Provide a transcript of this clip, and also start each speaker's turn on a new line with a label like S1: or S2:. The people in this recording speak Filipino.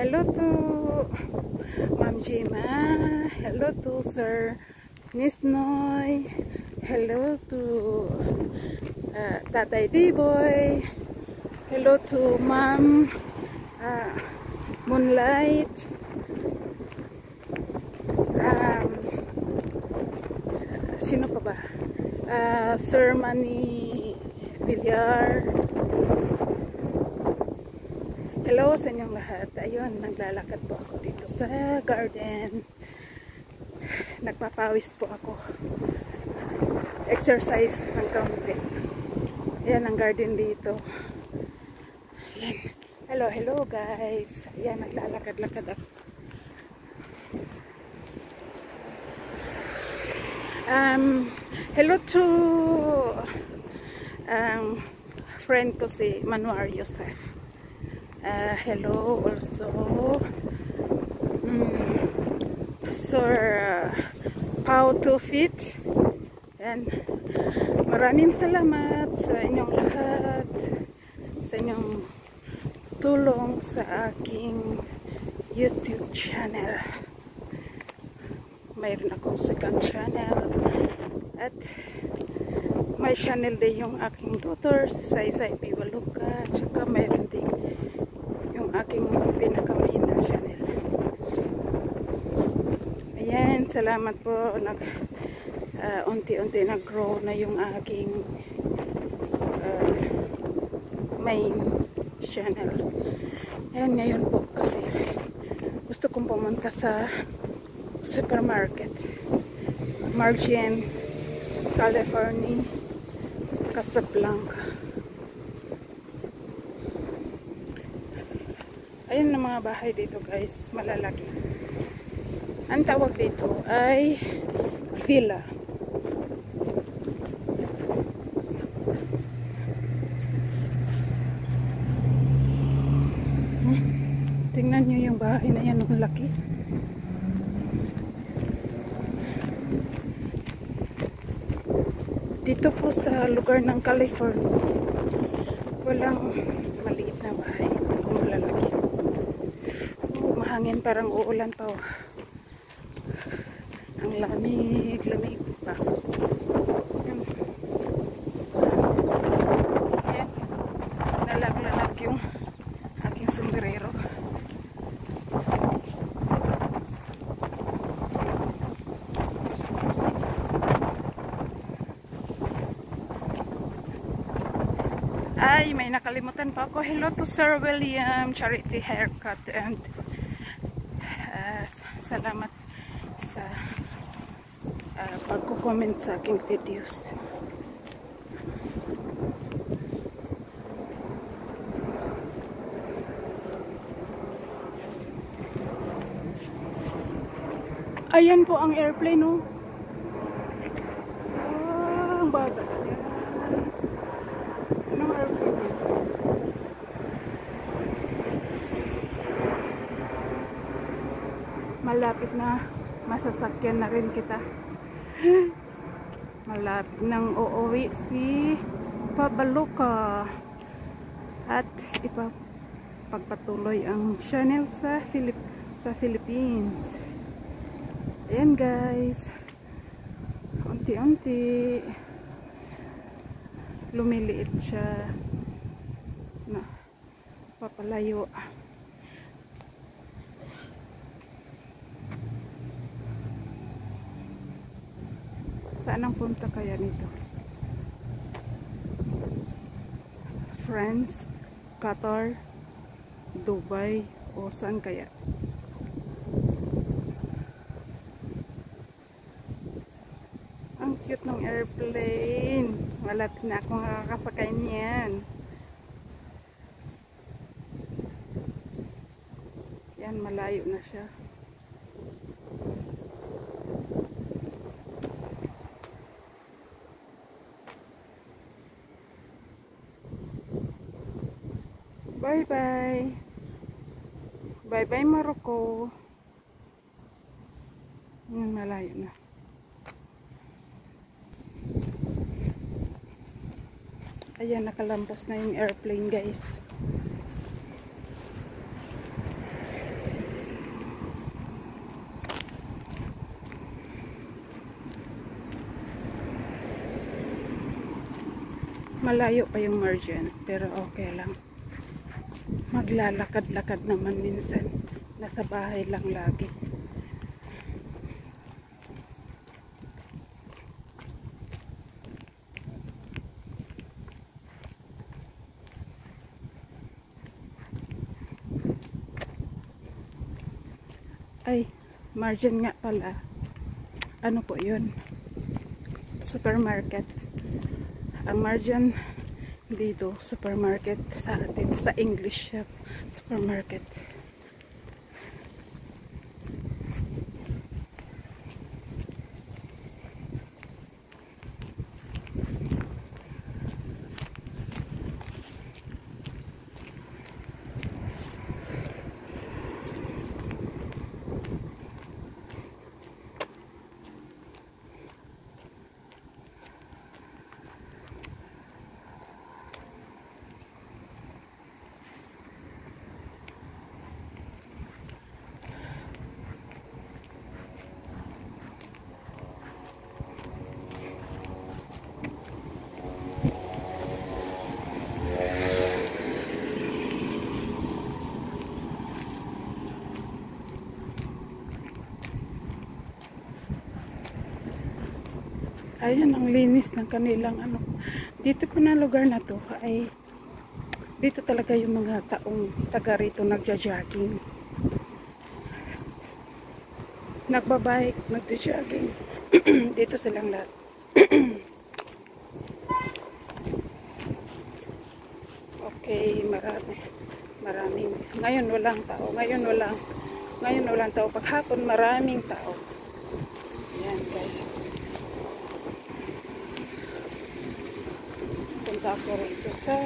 S1: Hello to Ma'am Jima. Hello to Sir Nisnoy. Hello to Tatay D-Boy. Hello to Ma'am Moonlight. Sino pa ba? Sir Manny Villar. Hello sa inyong lahat. Ayun, naglalakad po ako dito sa garden. Nagpapawis po ako. Exercise ng kaunti. Ayan ang garden dito. Ayan. Hello, hello guys. Ayan, naglalakad-lakad ako. Hello to friend ko si Manuar Yosef. Hello also Sir Pau 2 Feet. And maraming salamat sa inyong lahat, sa inyong tulong sa aking YouTube channel. Mayroon akong second channel at may channel din yung aking daughter sa Isay Piwaluka, at saka mayroon din yung aking pinakamain na channel. Ayan, salamat po. Unti-unti nag-grow na yung aking main channel. Ayan, ngayon po kasi gusto kong pumunta sa supermarket Margin, California, Casablanca. Ayun na mga bahay dito guys, malalaki. Ang tawag dito ay villa. Tingnan nyo yung bahay na yan, ang laki. Dito po sa lugar ng California, walang maliit na bahay, kung malalaki. Mahangin, parang uulan pa. Ang lamig pa. Ayan, nalag yung aking sombrero. Ay, may nakalimutan pa ako. Hello to Sir William Charity Haircut, and salamat sa pagko-comment sa aking videos. Ayan po ang airplane, oh. Ang bagal. Anong airplane yun? Malapit na masasakyan na rin kita. Malapit nang uuwi si Pabaluka at ipapagpatuloy ang channel sa Philippines. Ayan guys, unti-unti lumiliit siya na papalayo. Saan ang punta kaya nito? France, Qatar, Dubai, o saan kaya? Ang cute ng airplane. Malapit na akong nakakasakay niyan. Yan, malayo na siya. Bye-bye. Bye-bye Morocco. Yan, malayo na. Ayan, nakalampas na yung airplane guys. Malayo pa yung margin, pero okay lang. Maglalakad-lakad naman minsan. Nasa bahay lang lagi. Ay, margin nga pala. Ano po yun? Supermarket. Ang margin dito, supermarket sa atin, sa English shop, supermarket. Ayan ang linis ng kanilang ano. Dito po na lugar na to ay dito talaga yung mga taong taga rito nagja-jogging. Nagbabike, nagja-jogging. Dito silang lahat. Okay, maraming. Ngayon walang tao. Ngayon walang tao. Paghapon maraming tao. Ayan guys. Punta ako rito sa